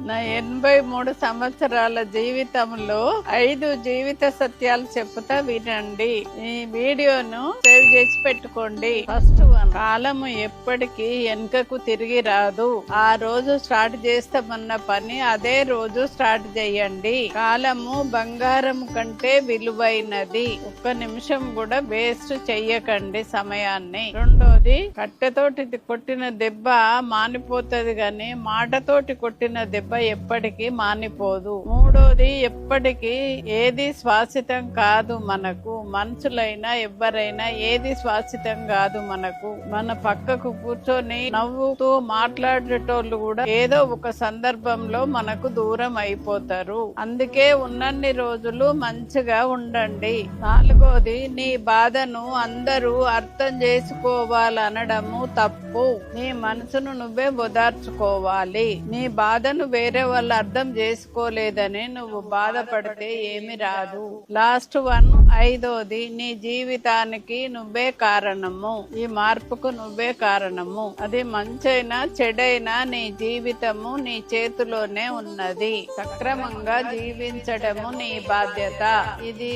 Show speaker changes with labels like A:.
A: నా 83 సంవత్సరాల జీవితంలో 5 జీవిత సత్యాలు చెప్పుతా వినండి. ఈ వీడియోను సేవ్ చేసి పెట్టుకోండి. ఫస్ట్ వన్, కాలము ఎప్పటికీ వెనుకకు తిరిగి రాదు. ఆ రోజు స్టార్ట్ చేస్తామన్న పని అదే రోజు స్టార్ట్ చేయండి. కాలము బంగారం కంటే విలువైనది. ఒక్క నిమిషం కూడా వేస్ట్ చెయ్యకండి సమయాన్ని. రెండోది, కట్టెతోటి కొట్టిన దెబ్బ మానిపోతుంది గాని మాటతోటి కొట్టిన దెబ్బ ఎప్పటికీ మానిపోదు. మూడోది, ఎప్పటికీ ఏది శాశ్వతం కాదు. మనకు మనుషులైనా ఎవరైనా ఏది శాశ్వతం కాదు. మనకు మన పక్కకు కూర్చొని నవ్వుతూ మాట్లాడేటోళ్ళు కూడా ఏదో ఒక సందర్భంలో మనకు దూరం అయిపోతారు. అందుకే ఉన్నన్ని రోజులు మంచిగా ఉండండి. నాలుగోది, నీ బాధను అందరూ అర్థం చేసుకోవాలనడము తప్పు. నీ మనసును నువ్వే ఓదార్చుకోవాలి. నీ బాధను వేరే వాళ్ళు అర్థం చేసుకోలేదని నువ్వు బాధపడితే ఏమి రాదు. లాస్ట్ వన్, ఐదోది, నీ జీవితానికి నువ్వే కారణము. ఈ మార్పుకు నువ్వే కారణము. అది మంచైనా చెడైనా నీ జీవితము నీ చేతిలోనే ఉన్నది. సక్రమంగా జీవించడము నీ బాధ్యత. ఇది